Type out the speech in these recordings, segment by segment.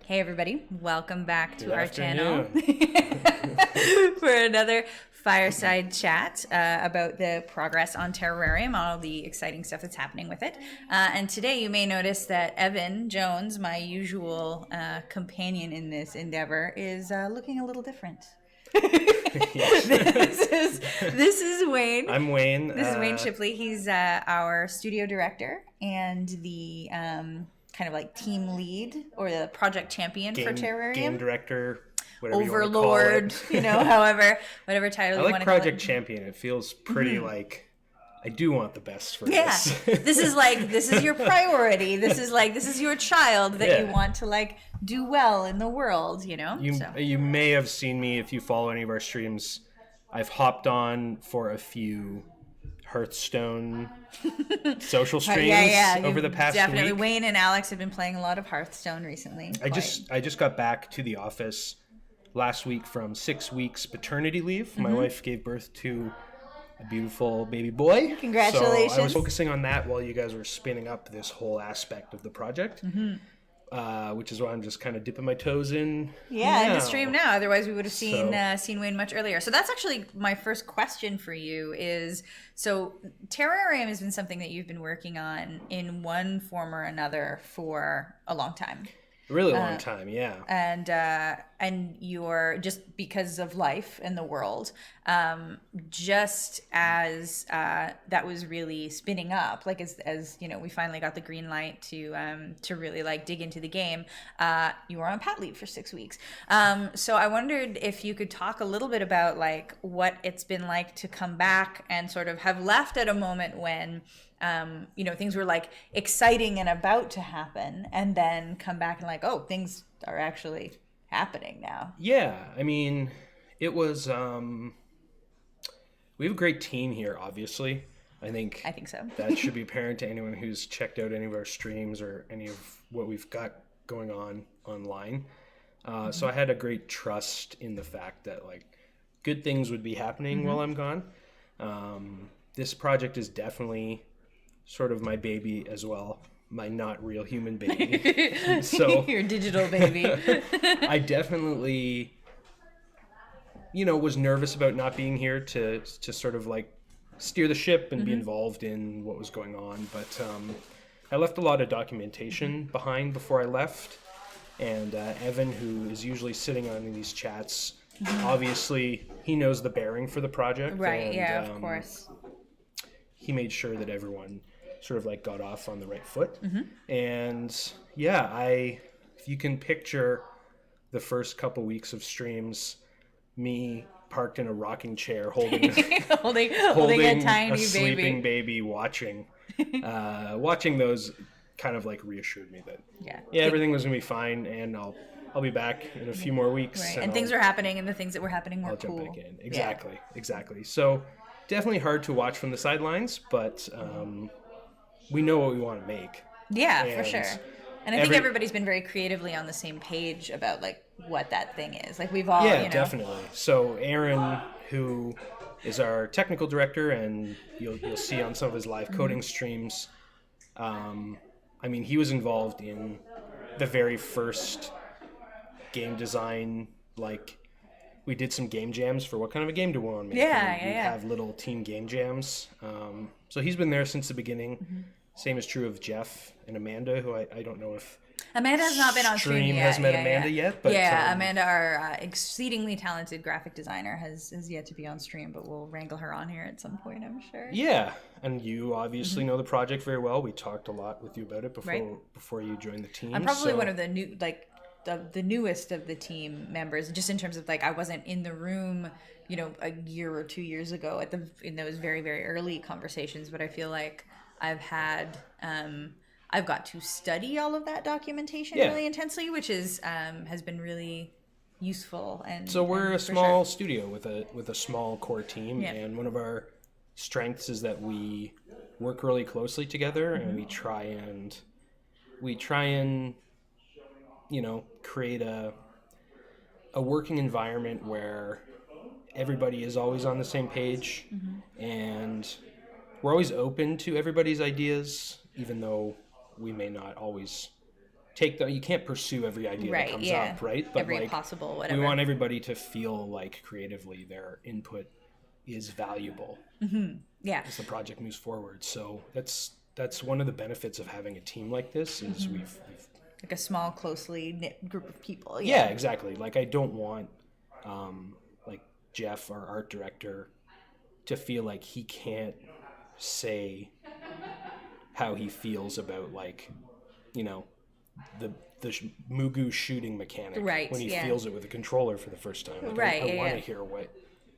Hey everybody, welcome back to Good our afternoon. channel for another Fireside chat about the progress on Terrorarium, all the exciting stuff that's happening with it. And today you may notice that Evan Jones, my usual companion in this endeavor, is looking a little different. This is Wayne. I'm Wayne. This is Wayne Shipley. He's our studio director and the kind of like team lead or the project champion for Terrorarium. Game director, whatever Overlord, you want to call it. whatever title I you like want to call it. project champion. It feels pretty like I do want the best for this this. is your priority. This is your child that you want to like do well in the world, You may have seen me if you follow any of our streams. I've hopped on for a few Hearthstone social streams over the past definitely. week. Wayne and Alex have been playing a lot of Hearthstone recently. I just got back to the office last week from 6 weeks paternity leave. My wife gave birth to a beautiful baby boy. Congratulations. So I was focusing on that while you guys were spinning up this whole aspect of the project. Which is why I'm just kind of dipping my toes in. In the stream now. Otherwise, we would have seen Wayne much earlier. So that's actually my first question for you is, so Terrararium has been something that you've been working on in one form or another for a long time. A really long time, yeah. And you're, just because of life in the world, just as that was really spinning up, like as we finally got the green light to really like dig into the game, you were on pat leave for 6 weeks. So I wondered if you could talk a little bit about like what it's been like to come back and sort of have left at a moment when things were like exciting and about to happen, and then come back and like, oh, things are actually happening now. Yeah, I mean, it was, we have a great team here, obviously. I think so. That should be apparent to anyone who's checked out any of our streams or any of what we've got going on online. So I had a great trust in the fact that like good things would be happening while I'm gone. This project is definitely sort of my baby as well, my not real human baby. So your digital baby. I definitely, was nervous about not being here to sort of like steer the ship and be involved in what was going on. But I left a lot of documentation behind before I left. And Evan, who is usually sitting on these chats, obviously he knows the bearing for the project. Right, and, of course. He made sure that everyone sort of like got off on the right foot. And if you can picture the first couple weeks of streams, me parked in a rocking chair holding a tiny sleeping baby watching those kind of like reassured me that everything was gonna be fine, and I'll be back in a few more weeks. Right. And things are happening, and the things that were happening were cool. I'll jump back in. Exactly. So definitely hard to watch from the sidelines, but we know what we want to make. Yeah, for sure. And I think everybody's been very creatively on the same page about like what that thing is. Like we've all, definitely. So Aaron, who is our technical director, and you'll see on some of his live coding streams, he was involved in the very first game design. Like we did some game jams for what kind of a game do we want to make. We have little team game jams. So he's been there since the beginning. Same is true of Jeff and Amanda, who I don't know if Amanda has not been on stream yet. Has met Amanda yet, but Amanda, our exceedingly talented graphic designer, has yet to be on stream, but we'll wrangle her on here at some point, I'm sure. Yeah, and you obviously know the project very well. We talked a lot with you about it before you joined the team. I'm probably one of the new the newest of the team members, just in terms of like I wasn't in the room, a year or 2 years ago in those very, very early conversations, but I feel like I've got to study all of that documentation really intensely, which is has been really useful. And so we're a small studio with a small core team, and one of our strengths is that we work really closely together, and we try and create a working environment where everybody is always on the same page, and we're always open to everybody's ideas, even though we may not always you can't pursue every idea that Right, comes yeah. up, right? But Every like possible we whatever. want everybody to feel like creatively their input is valuable Yeah. as the project moves forward. So that's one of the benefits of having a team like this is we've Like a small, closely knit group of people. yeah, exactly. Like I don't want like Jeff, our art director, to feel like he can't say how he feels about like, you know, the Mugu shooting mechanic Right, when he yeah. feels it with a controller for the first time. Like Right, I yeah, want to yeah. hear what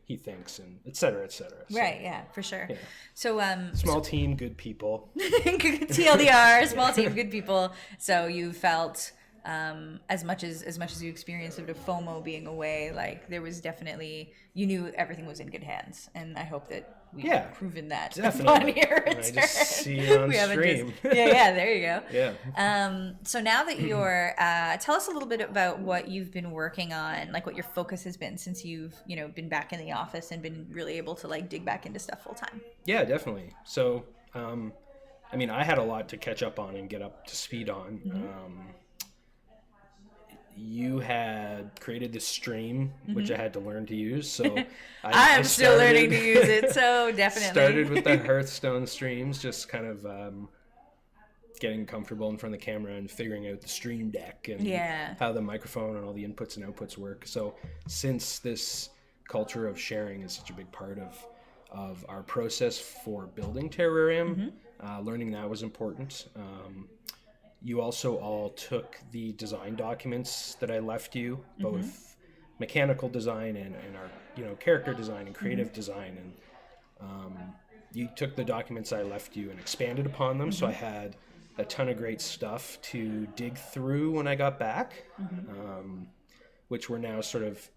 he thinks and et cetera, et cetera. So, Right, yeah, for sure. yeah. So Small team, good people. TLDR, small team, good people. So you felt as much as you experienced of the FOMO being away, like there was definitely, you knew everything was in good hands, and I hope that we've Yeah, proven that definitely. upon your And return. I just see it on We haven't stream. yeah, there you go. Yeah. So now that you're, tell us a little bit about what you've been working on, like what your focus has been since you've, been back in the office and been really able to like dig back into stuff full time. Yeah, definitely. So, I mean, I had a lot to catch up on and get up to speed on. You had created this stream, which I had to learn to use. So I'm still learning to use it, so definitely. Started with the Hearthstone streams, just kind of getting comfortable in front of the camera and figuring out the stream deck and how the microphone and all the inputs and outputs work. So since this culture of sharing is such a big part of our process for building Terrorarium, learning that was important. You also all took the design documents that I left you, both mechanical design and our character design and creative design, and you took the documents I left you and expanded upon them. So I had a ton of great stuff to dig through when I got back, which we're now sort of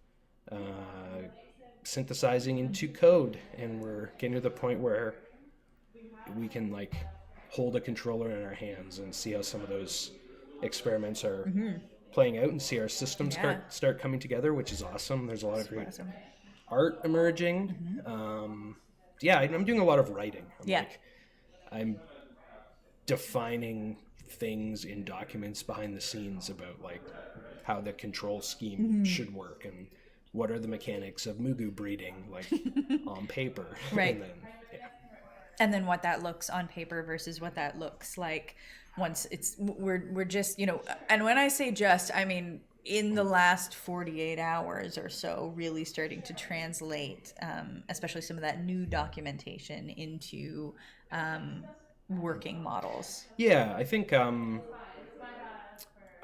synthesizing into code, and we're getting to the point where we can like hold a controller in our hands and see how some of those experiments are playing out and see our systems start coming together, which is awesome. There's a lot of great art emerging. I'm doing a lot of writing. I'm defining things in documents behind the scenes about like how the control scheme should work and what are the mechanics of Mugu breeding like on paper. Right. And then, and then what that looks on paper versus what that looks like once we're just, and when I say just, I mean in the last 48 hours or so, really starting to translate, especially some of that new documentation into working models. Yeah, I think I'm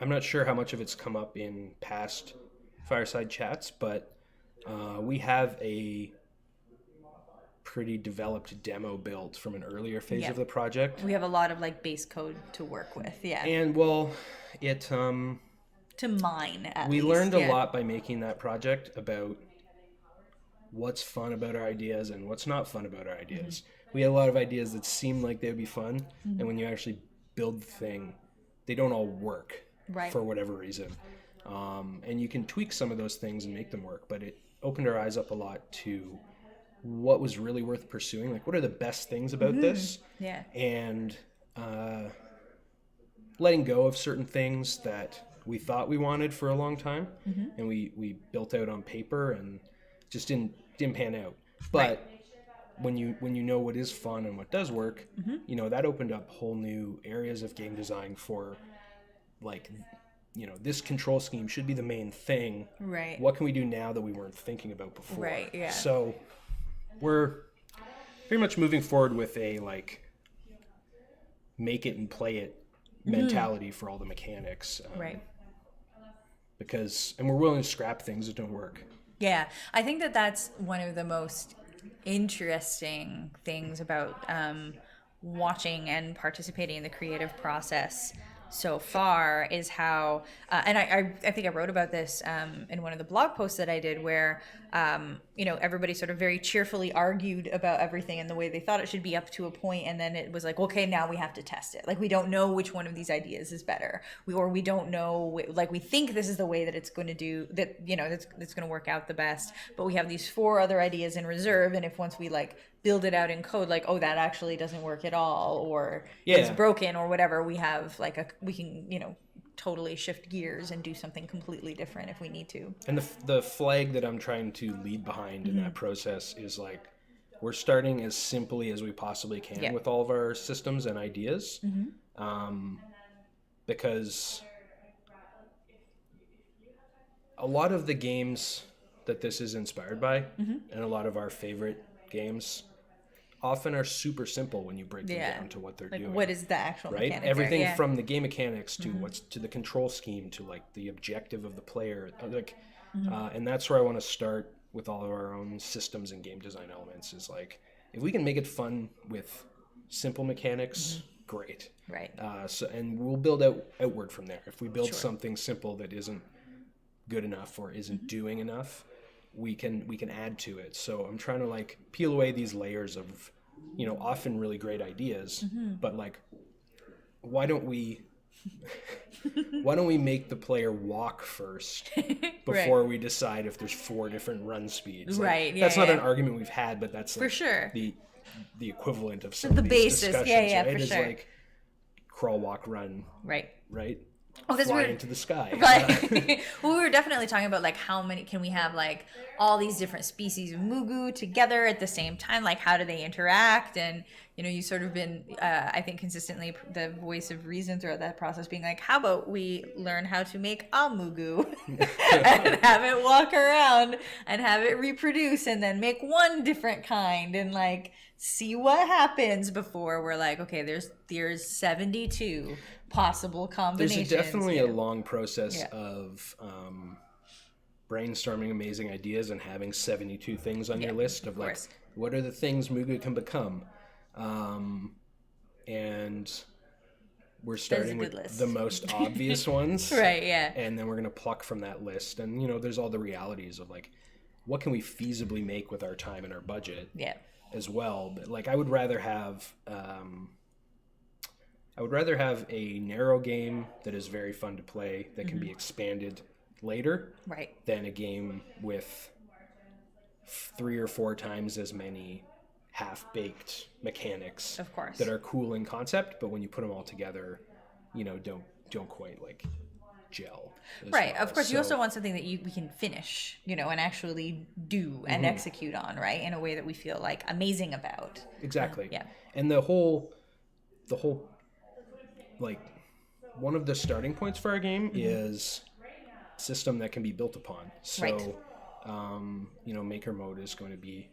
not sure how much of it's come up in past Fireside chats, but we have a pretty developed demo built from an earlier phase of the project. We have a lot of like base code to work with, and well, it to mine at we least. learned a lot by making that project about what's fun about our ideas and what's not fun about our ideas. We had a lot of ideas that seemed like they would be fun, and when you actually build the thing, they don't all work for whatever reason. And you can tweak some of those things and make them work, but it opened our eyes up a lot to what was really worth pursuing. Like, what are the best things about this? Yeah. And letting go of certain things that we thought we wanted for a long time, and we built out on paper and just didn't pan out. But when you know what is fun and what does work, that opened up whole new areas of game design for like, this control scheme should be the main thing. Right. What can we do now that we weren't thinking about before? Right, yeah. So we're pretty much moving forward with a like make it and play it mentality for all the mechanics. And we're willing to scrap things that don't work. Yeah, I think that's one of the most interesting things about watching and participating in the creative process so far is how, and I think I wrote about this in one of the blog posts that I did where, everybody sort of very cheerfully argued about everything and the way they thought it should be up to a point, and then it was like, okay, now we have to test it. Like, we don't know which one of these ideas is better. We don't know, like, we think this is the way that it's going to do, that, that's going to work out the best, but we have these 4 other ideas in reserve, and if once we, like, build it out in code, like, oh, that actually doesn't work at all, or it's broken or whatever, we have, like, we can, totally shift gears and do something completely different if we need to. And the flag that I'm trying to lead behind in that process is like, we're starting as simply as we possibly can with all of our systems and ideas, because a lot of the games that this is inspired by, and a lot of our favorite games, often are super simple when you break them down to what they're doing. What is the actual mechanic Everything there? from the game mechanics to what's to the control scheme to like the objective of the player, like, and that's where I want to start with all of our own systems and game design elements. Is like, if we can make it fun with simple mechanics, great. Right. And we'll build outward from there. If we build something simple that isn't good enough or isn't doing enough, we can add to it. So I'm trying to like peel away these layers of, often really great ideas, but like, why don't we make the player walk first before we decide if there's 4 different run speeds? Like, that's not an argument we've had, but that's like for sure the equivalent of some of these basis. discussions. Yeah, right? for It's sure. like crawl, walk, run. Right. Fly into the sky. Right. Well, we were definitely talking about like how many can we have like all these different species of Mugu together at the same time? Like how do they interact? And you sort of been I think consistently the voice of reason throughout that process, being like, how about we learn how to make a Mugu and have it walk around and have it reproduce and then make one different kind and like see what happens before we're like, okay, there's 72 possible combinations. There's definitely a long process of brainstorming amazing ideas and having 72 things on your list of like, what are the things Mugu can become? And we're starting with the most obvious ones. Right, yeah. And then we're going to pluck from that list. And, there's all the realities of like, what can we feasibly make with our time and our budget as well? But like, I would rather have a narrow game that is very fun to play that can be expanded later, than a game with 3 or 4 times as many half-baked mechanics, of course, that are cool in concept, but when you put them all together, don't quite like gel. Right. Of course, you also want something that we can finish, and actually do and execute on, right, in a way that we feel like amazing about. Exactly. And the whole like, one of the starting points for our game is a system that can be built upon. So, maker mode is going to be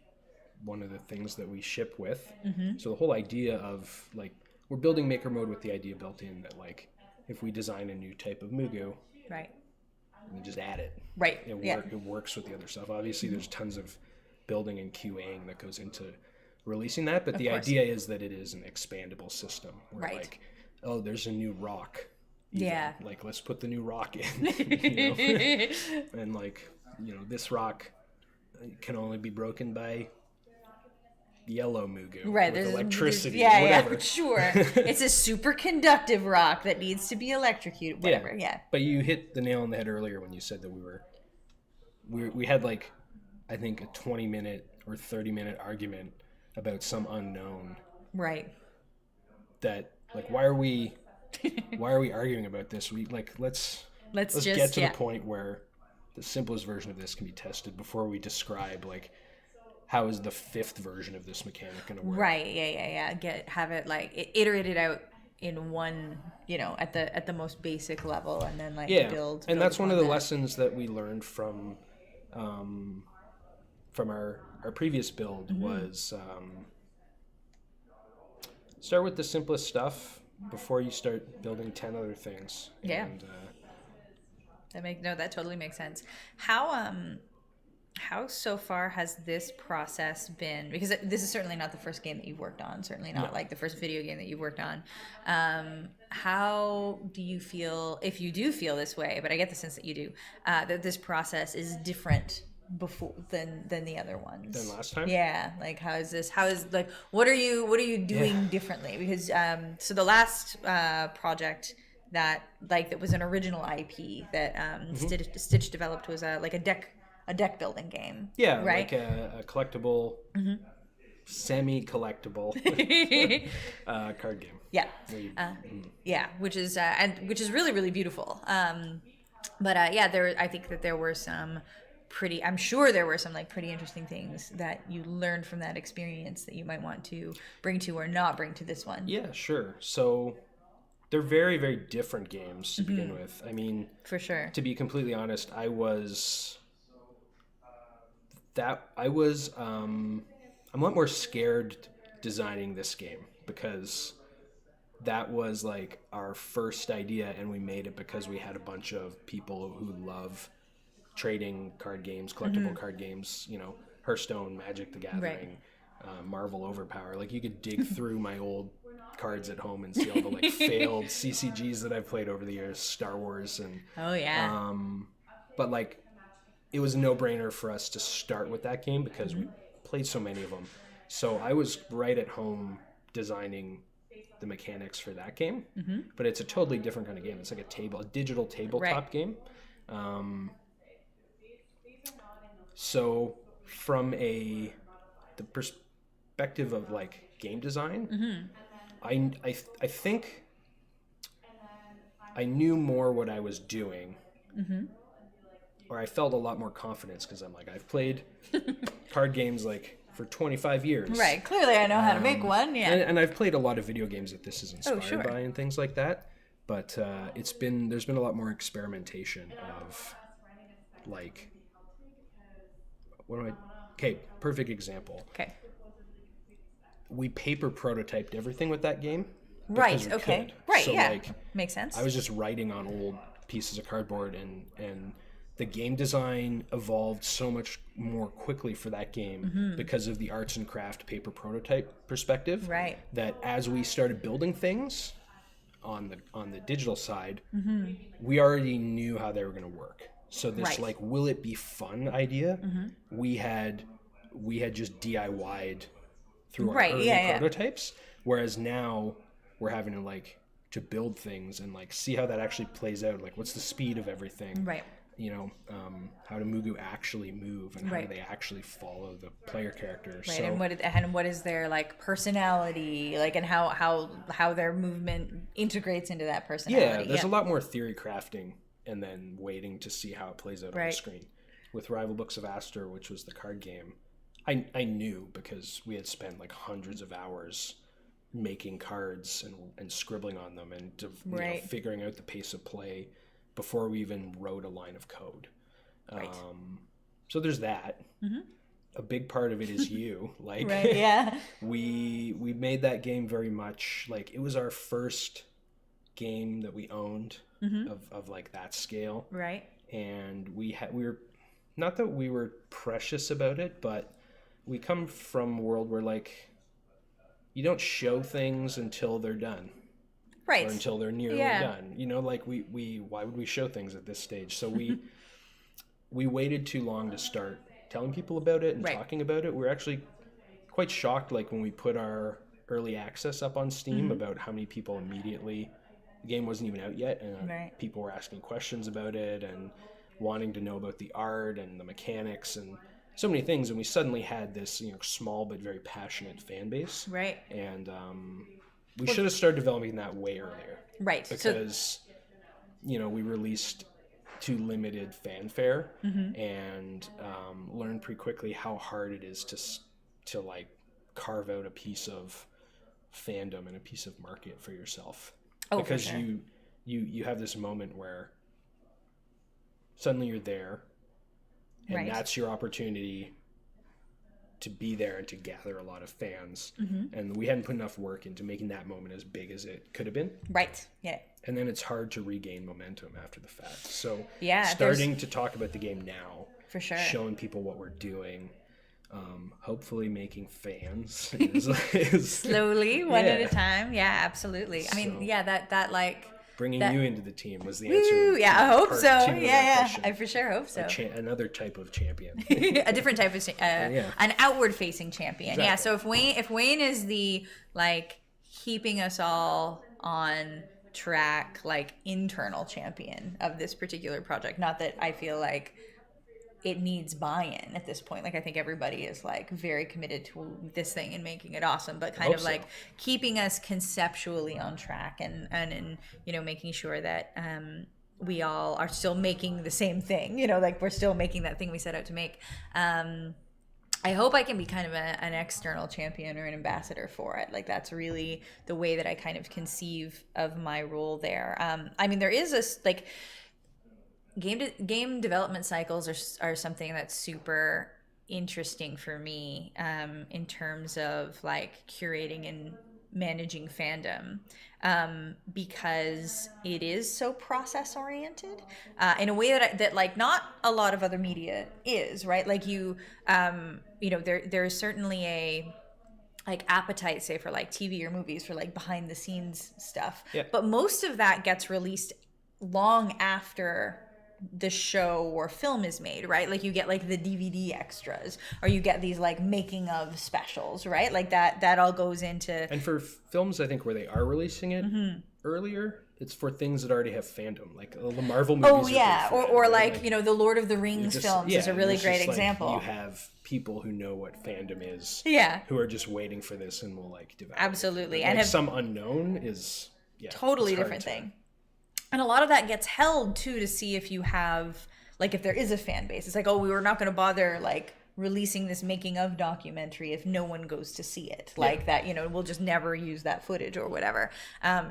one of the things that we ship with. So the whole idea of like, we're building maker mode with the idea built in that like, if we design a new type of Mugu, we just add it. It works with the other stuff. Obviously, there's tons of building and QAing that goes into releasing that, but the idea is that it is an expandable system. Where like, oh, there's a new rock. Even. Like, let's put the new rock in. And like, this rock can only be broken by yellow Mugu with electricity, whatever. Sure. It's a superconductive rock that needs to be electrocuted, whatever. But you hit the nail on the head earlier when you said that we had like, I think, a 20-minute or 30-minute argument about some unknown. That like, why are we arguing about this? We like, let's just get to the point where the simplest version of this can be tested before we describe like, how is the 5th version of this mechanic going to work? Have it like iterated out in one, at the most basic level, and then like build. And that's one of the lessons that we learned from our previous build was start with the simplest stuff before you start building 10 other things. And, that totally makes sense. How so far has this process been? Because this is certainly not the first game that you've worked on, certainly not like the first video game that you've worked on. How do you feel, if you do feel this way, but I get the sense that you do, that this process is different before than the other ones? Than last time? Yeah. Like, what are you doing differently? Because so the last project that was an original IP that Stitch developed was like a deck building game. Like a collectible semi-collectible card game. Yeah, yeah, which is really really beautiful. But yeah, I think that there were some pretty. I'm sure there were some like pretty interesting things that you learned from that experience that you might want to bring to or not bring to this one. Yeah, sure. So they're very, very different games to begin with. I mean, For sure. to be completely honest, I'm a lot more scared designing this game because that was like our first idea, and we made it because we had a bunch of people who love trading card games, collectible card games, you know, Hearthstone, Magic the Gathering, Marvel Overpower. Like, you could dig through my old cards at home and see all the like failed CCGs that I've played over the years, Star Wars and Oh yeah. but like it was a no-brainer for us to start with that game because we played so many of them. So I was right at home designing the mechanics for that game, but it's a totally different kind of game. It's like a digital tabletop game. So from the perspective of like game design, I think I knew more what I was doing, or I felt a lot more confidence because I'm like, I've played card games like for 25 years. Right. Clearly, I know how to make one. Yeah. And I've played a lot of video games that this is inspired sure. by and things like that. But there's been a lot more experimentation of like, okay, perfect example. Okay. We paper prototyped everything with that game. Right. Okay. Could. Right. So, yeah. like, makes sense. I was just writing on old pieces of cardboard, and the game design evolved so much more quickly for that game because of the arts and craft paper prototype perspective. Right. That as we started building things on the digital side, we already knew how they were going to work. So this like, will it be fun idea? We had just DIY'd through our early prototypes, whereas now we're having to build things and like see how that actually plays out. Like, what's the speed of everything? Right. You know, how do Mugu actually move, and how do they actually follow the player characters? Right. So, And what is their like personality, like, and how their movement integrates into that personality? Yeah, there's a lot more theory crafting and then waiting to see how it plays out on the screen. With Rival Books of Aster, which was the card game, I knew because we had spent like hundreds of hours making cards and scribbling on them and you know, figuring out the pace of play before we even wrote a line of code. So there's that. A big part of it is you. Like, we made that game very much like it was our first game that we owned of like that scale. Right. And we were, not that we were precious about it, but we come from a world where like you don't show things until they're done. Right. Or until they're nearly done. You know, like we why would we show things at this stage? So we waited too long to start telling people about it and talking about it. We're actually quite shocked, like when we put our early access up on Steam, about how many people immediately, the game wasn't even out yet, and people were asking questions about it and wanting to know about the art and the mechanics and so many things. And we suddenly had this, you know, small but very passionate fan base. Right. And we should have started developing that way earlier. Right. Because, you know, we released to limited fanfare and learned pretty quickly how hard it is to like carve out a piece of fandom and a piece of market for yourself. Because for sure. you have this moment where suddenly you're there, and that's your opportunity to be there and to gather a lot of fans. And we hadn't put enough work into making that moment as big as it could have been. Right. Yeah. And then it's hard to regain momentum after the fact. So starting to talk about the game now, for sure, showing people what we're doing, hopefully making fans is slowly, one at a time. Yeah, absolutely. I mean, that like bringing you into the team was the answer. Yeah, I hope so. Yeah, I for sure hope so. Another type of champion. A different type of an outward-facing champion. Exactly. Yeah. So if Wayne is the like keeping us all on track, like internal champion of this particular project, not that I feel like it needs buy-in at this point. Like I think everybody is like very committed to this thing and making it awesome, but kind of like keeping us conceptually on track and you know, making sure that we all are still making the same thing, you know, like we're still making that thing we set out to make. I hope I can be kind of an external champion or an ambassador for it. Like that's really the way that I kind of conceive of my role there. I mean, there is a like game development cycles are something that's super interesting for me in terms of like curating and managing fandom, because it is so process oriented in a way that like not a lot of other media is, right? Like you know, there is certainly a like appetite, say, for like TV or movies for like behind the scenes stuff, but most of that gets released long after the show or film is made, right? Like you get like the DVD extras, or you get these like making of specials, right? Like that all goes into. And for films, I think where they are releasing it earlier, it's for things that already have fandom, like the Marvel movies. Oh yeah, or like you know, the Lord of the Rings films is a really great example. Like you have people who know what fandom is, who are just waiting for this and will like develop. Absolutely, and like some unknown is totally different thing. And a lot of that gets held too to see if you have like if there is a fan base. It's like, oh, we were not going to bother like releasing this making of documentary if no one goes to see it, like that, you know, we'll just never use that footage or whatever.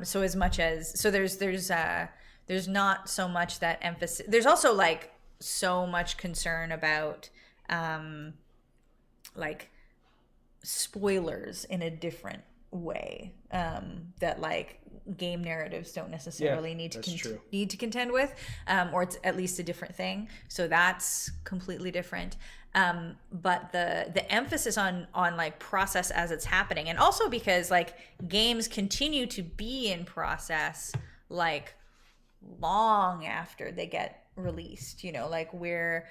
So as much as there's not so much that emphasis. There's also like so much concern about like spoilers in a different way that like game narratives don't necessarily need to contend with, or it's at least a different thing, so that's completely different. But the emphasis on like process as it's happening, and also because like games continue to be in process like long after they get released, you know, like we're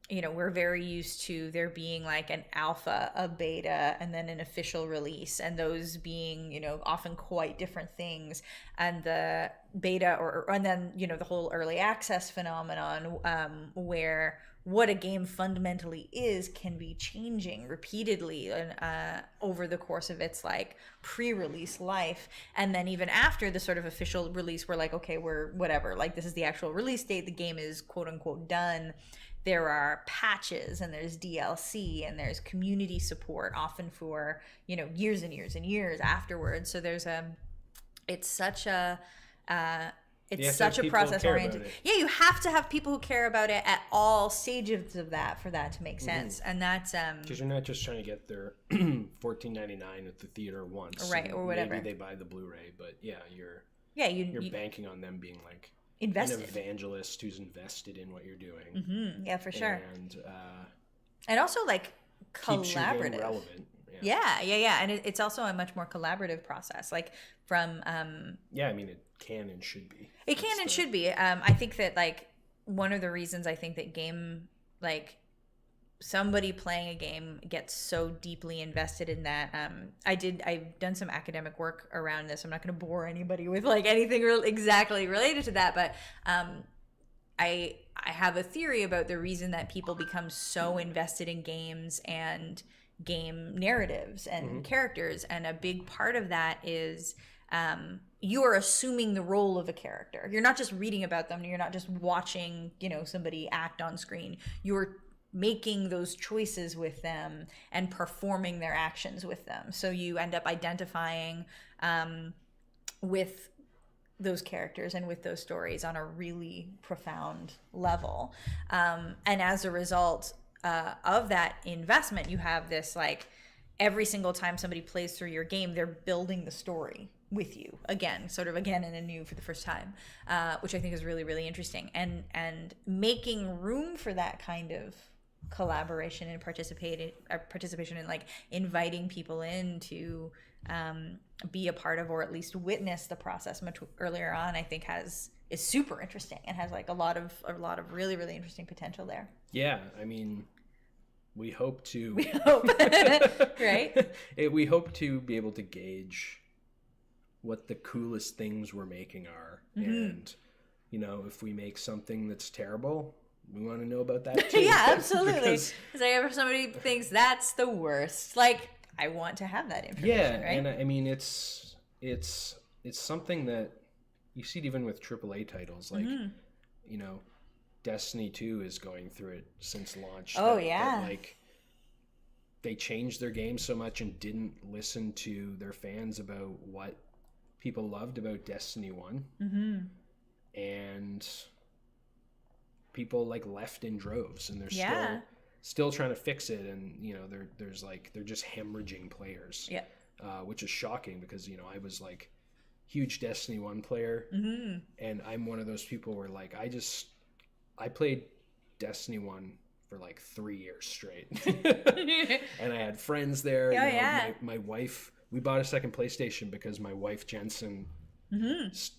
you know, we're very used to there being like an alpha, a beta, and then an official release, and those being, you know, often quite different things. And the beta and then, you know, the whole early access phenomenon, where what a game fundamentally is can be changing repeatedly over the course of its like pre-release life. And then even after the sort of official release, we're like, okay, we're whatever, like this is the actual release date, the game is quote unquote done. There are patches and there's DLC and there's community support, often for, you know, years and years and years afterwards. So there's it's such a process oriented. Yeah, you have to have people who care about it at all stages of that for that to make sense. And that's because you're not just trying to get their $14.99 at the theater once, right, or whatever. Maybe they buy the Blu-ray, but you're banking on them being like invested. An evangelist who's invested in what you're doing. Yeah, for sure. And also like collaborative. Keeps your game relevant. Yeah. And it's also a much more collaborative process. Like from I mean, it can and should be. It can and should be. I think that like one of the reasons I think that game, like somebody playing a game gets so deeply invested in that. I've done some academic work around this. I'm not going to bore anybody with like anything exactly related to that, but I have a theory about the reason that people become so invested in games and game narratives and characters, and a big part of that is you are assuming the role of a character. You're not just reading about them. You're not just watching, you know, somebody act on screen. You're making those choices with them and performing their actions with them. So you end up identifying with those characters and with those stories on a really profound level. And as a result of that investment, you have this like every single time somebody plays through your game, they're building the story with you again and anew for the first time, which I think is really, really interesting. And making room for that kind of collaboration and participation and like inviting people in to be a part of, or at least witness the process much earlier on, I think is super interesting and has like a lot of really, really interesting potential there. Yeah, I mean, we hope right? We hope to be able to gauge what the coolest things we're making are, and you know, if we make something that's terrible, we want to know about that too. Yeah, absolutely. Because, like if somebody thinks that's the worst, like I want to have that information. yeah, right? and I mean it's something that you see it even with AAA titles, like you know, Destiny 2 is going through it since launch. Oh, that, yeah. like they changed their game so much and didn't listen to their fans about what people loved about Destiny 1. And people like left in droves, and they're still trying to fix it, and you know they're just hemorrhaging players. Yeah. Which is shocking because you know I was like huge Destiny 1 player, and I'm one of those people where like I played Destiny 1 for like 3 years straight. And I had friends there. My wife, we bought a second PlayStation because my wife Jensen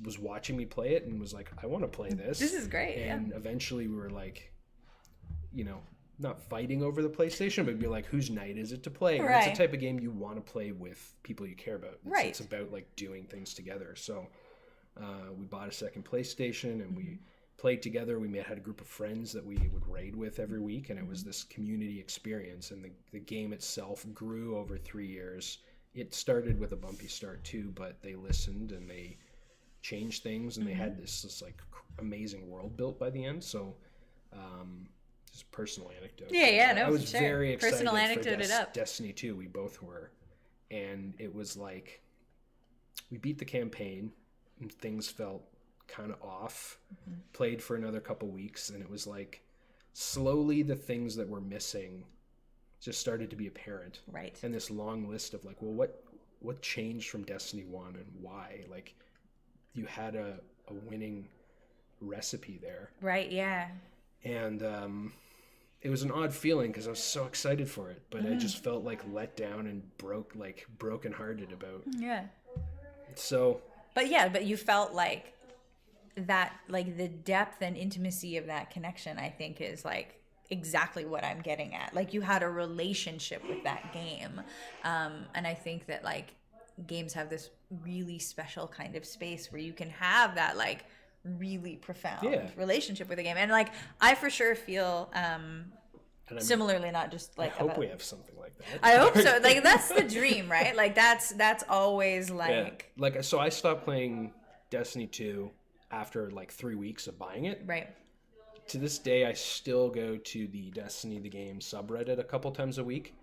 was watching me play it and was like, I want to play this. This is great. And eventually we were like, you know, not fighting over the PlayStation, but be like, whose night is it to play? And it's the type of game you want to play with people you care about. It's about like doing things together. So we bought a second PlayStation and we played together. We had a group of friends that we would raid with every week, and it was this community experience. And the game itself grew over 3 years. It started with a bumpy start too, but they listened and they changed things, and they had this like amazing world built by the end. So just personal anecdote. I was very excited personal anecdote it up. Destiny 2. We both were, and it was like we beat the campaign and things felt kind of off. Played for another couple weeks, and it was like slowly the things that were missing just started to be apparent. Right. And this long list of like, well, what changed from Destiny 1 and why? Like you had a winning recipe there. Right, yeah. And it was an odd feeling because I was so excited for it, but I just felt like let down and brokenhearted about. Yeah. So. But you felt like that, like the depth and intimacy of that connection, I think is like exactly what I'm getting at. Like you had a relationship with that game. And I think that like games have this really special kind of space where you can have that like really profound relationship with a game. And like I for sure feel similarly, not just like I hope we have something like that. I hope so. Like that's the dream, right? Like that's always like so I stopped playing Destiny 2 after like 3 weeks of buying it. Right. To this day, I still go to the Destiny the Game subreddit a couple times a week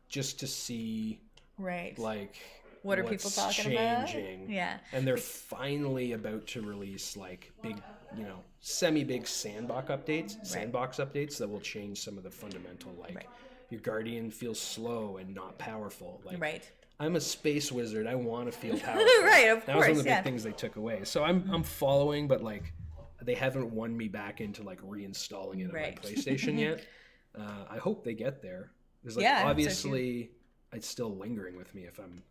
just to see like what are people talking changing. About? Yeah. And they're finally about to release like big, you know, semi-big sandbox updates that will change some of the fundamental like your Guardian feels slow and not powerful. Like I'm a space wizard. I want to feel powerful. Of course. That was one of the big things they took away. So I'm following, but like they haven't won me back into like reinstalling it on my PlayStation yet. I hope they get there. Because like obviously it's still lingering with me if I'm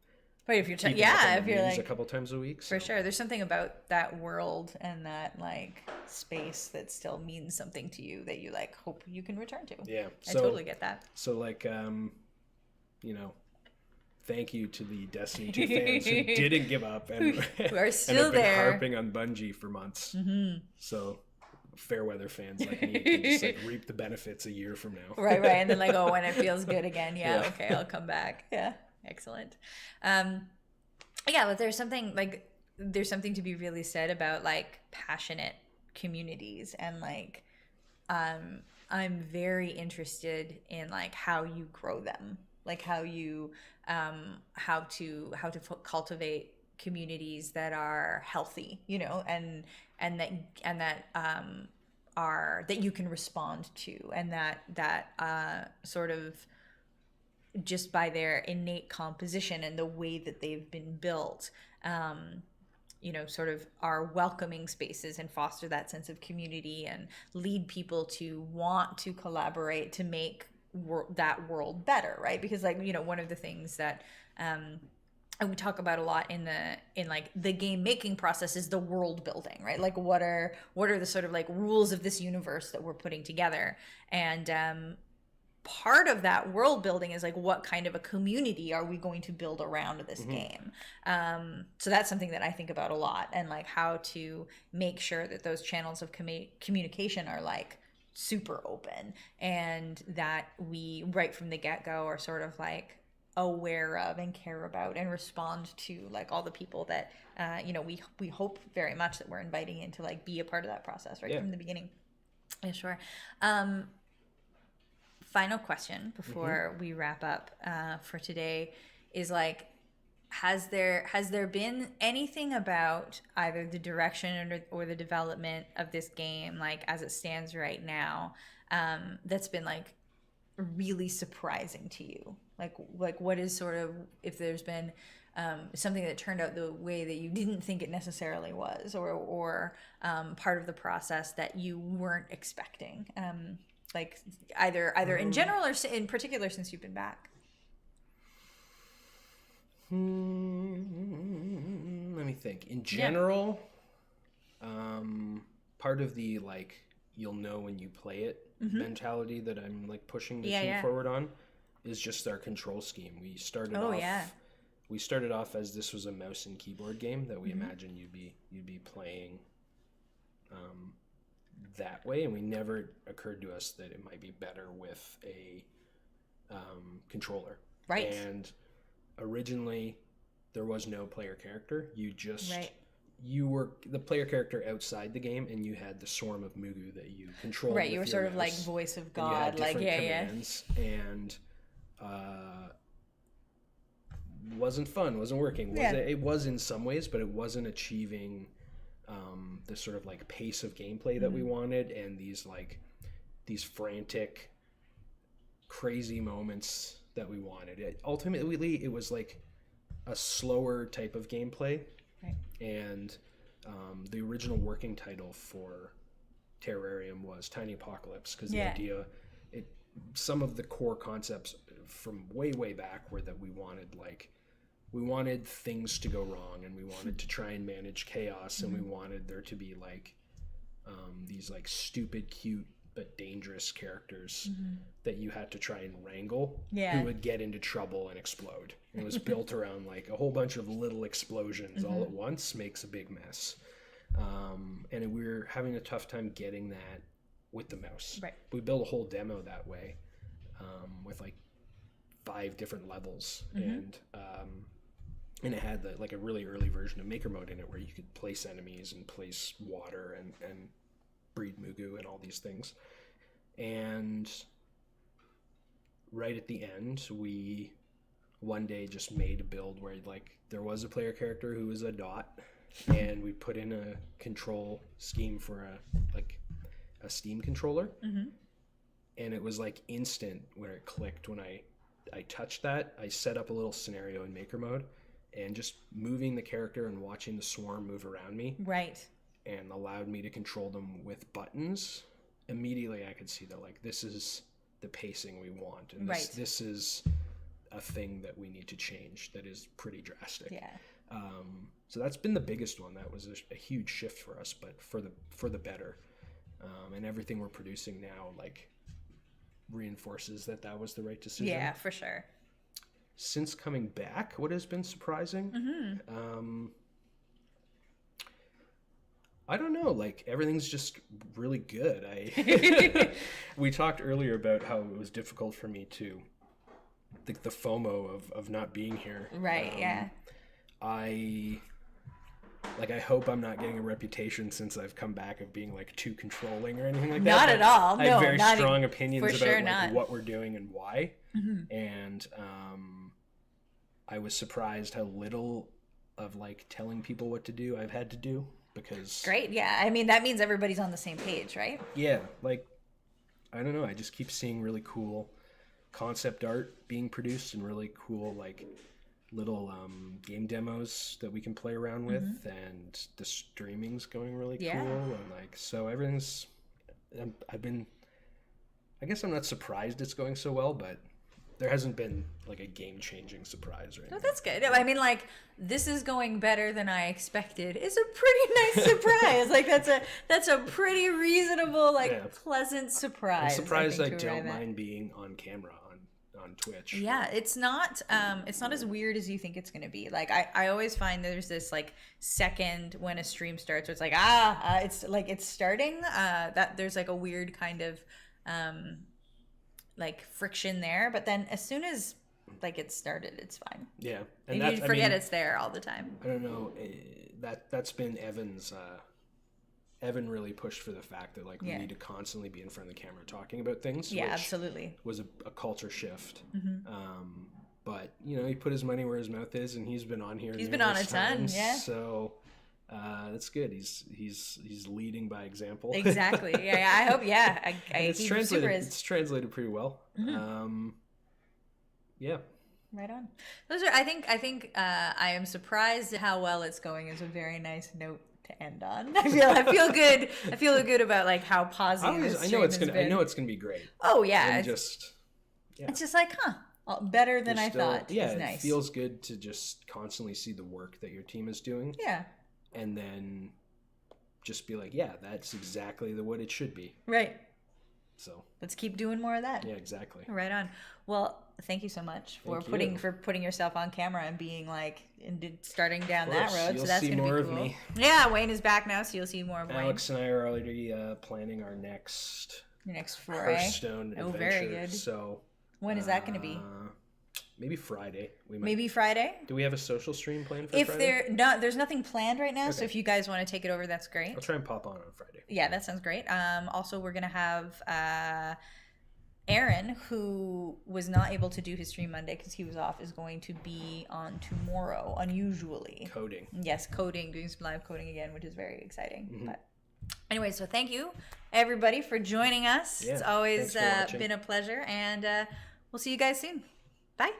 if you're if you're like a couple times a week. So. For sure. There's something about that world and that like space that still means something to you that you like hope you can return to. Yeah. I totally get that. So like you know, thank you to the Destiny 2 fans who didn't give up and who are still and have been there harping on Bungie for months. So fair weather fans like me can just like reap the benefits a year from now. Right. And then like, oh, when it feels good again, okay, I'll come back. Yeah, excellent. But there's something to be really said about like passionate communities, and like I'm very interested in like how you grow them, like how you how to cultivate communities that are healthy, you know, and that are that you can respond to, and that sort of just by their innate composition and the way that they've been built, you know, sort of are welcoming spaces and foster that sense of community and lead people to want to collaborate to make that world better, right? Because like, you know, one of the things that we talk about a lot in like the game making process is the world building, right? Like what are the sort of like rules of this universe that we're putting together, and part of that world building is like what kind of a community are we going to build around this game. So that's something that I think about a lot, and like how to make sure that those channels of communication are like super open, and that we right from the get-go are sort of like aware of and care about and respond to like all the people that we hope very much that we're inviting in to like be a part of that process right from the beginning. Yeah, sure. Final question before we wrap up for today is like, has there been anything about either the direction or the development of this game, like as it stands right now, that's been like really surprising to you? Like what is sort of, if there's been something that turned out the way that you didn't think it necessarily was, or part of the process that you weren't expecting, like either in general or in particular since you've been back. Let me think. In general, part of the like you'll know when you play it mentality that I'm like pushing the team forward on is just our control scheme. We started off as this was a mouse and keyboard game that we imagined you'd be playing that way, and we never occurred to us that it might be better with a controller. Right. And originally there was no player character. You were the player character outside the game, and you had the swarm of Mugu that you controlled. Right, you were sort of like voice of God, like commands, and wasn't fun, wasn't working. It was in some ways, but it wasn't achieving the sort of like pace of gameplay that we wanted, and these frantic, crazy moments that we wanted. Ultimately, it was like a slower type of gameplay. Right. And the original working title for Terrorarium was Tiny Apocalypse, because the idea, some of the core concepts from way back were that we wanted things to go wrong, and we wanted to try and manage chaos, and we wanted there to be like these like stupid, cute but dangerous characters that you had to try and wrangle, who would get into trouble and explode. And it was built around like a whole bunch of little explosions all at once makes a big mess. And we were having a tough time getting that with the mouse. Right. We built a whole demo that way, with like 5 different levels, and it had like a really early version of Maker Mode in it where you could place enemies and place water and breed Mugu and all these things. And right at the end, we one day just made a build where like there was a player character who was a dot, and we put in a control scheme for a Steam controller, and it was like instant where it clicked when I touched that. I set up a little scenario in Maker Mode, and just moving the character and watching the swarm move around me, and allowed me to control them with buttons. Immediately I could see that like this is the pacing we want, and this is a thing that we need to change that is pretty drastic. So that's been the biggest one. That was a huge shift for us, but for the better. And everything we're producing now like reinforces that was the right decision. Yeah, for sure. Since coming back, what has been surprising? I don't know. Like everything's just really good. We talked earlier about how it was difficult for me to the FOMO of not being here. Right. I hope I'm not getting a reputation since I've come back of being like too controlling or anything like that. Not at all. I have very strong opinions about like, what we're doing and why. And I was surprised how little of like telling people what to do I've had to do, because great. Yeah. I mean, that means everybody's on the same page, right? Yeah. Like, I don't know. I just keep seeing really cool concept art being produced and really cool like little game demos that we can play around with, and the streaming's going really cool, and like so everything's I guess I'm not surprised it's going so well, but there hasn't been like a game-changing surprise or anything. No, that's good. I mean, like, this is going better than I expected is a pretty nice surprise. Like, that's a pretty reasonable, like, pleasant surprise. I'm surprised I don't mind being on camera on on Twitch. Yeah, it's not as weird as you think it's going to be. Like I always find there's this like second when a stream starts where it's like it's like it's starting, that there's like a weird kind of like friction there, but then as soon as like it started, it's fine. Yeah, and you forget it's there all the time. I don't know, that's been Evan's. Evan really pushed for the fact that like we need to constantly be in front of the camera talking about things. Yeah, which absolutely. Was a culture shift. But you know, he put his money where his mouth is, and he's been on here. He's been on a ton. Yeah. So that's good. He's leading by example. Exactly. Yeah. I hope. Yeah. It's translated. It's translated pretty well. Yeah. Right on. Those are. I think. I am surprised at how well it's going. Is a very nice note to end on. I feel good. I feel good about like how positive. I know it's gonna be great. Oh yeah. It's just like better than I thought. Yeah, it's nice. It feels good to just constantly see the work that your team is doing. Yeah. And then just be like, yeah, that's exactly what it should be. Right. So let's keep doing more of that. Yeah, exactly. Right on. Well, thank you so much for putting yourself on camera and being like starting down that road. You'll so that's see gonna more be cool. Of me. Yeah, Wayne is back now, so you'll see more of Wayne. Alex and I are already planning our next foray. Hearthstone adventure. Very good. So when is that going to be? Maybe Friday. Maybe Friday. Do we have a social stream planned for Friday? There's nothing planned right now. Okay. So if you guys want to take it over, that's great. I'll try and pop on Friday. Yeah, that sounds great. Also, we're gonna have Aaron, who was not able to do his stream Monday because he was off, is going to be on tomorrow. Unusually, coding. Yes, coding, doing some live coding again, which is very exciting. But anyway, so thank you everybody for joining us. Yeah, it's always been a pleasure, and we'll see you guys soon. Bye.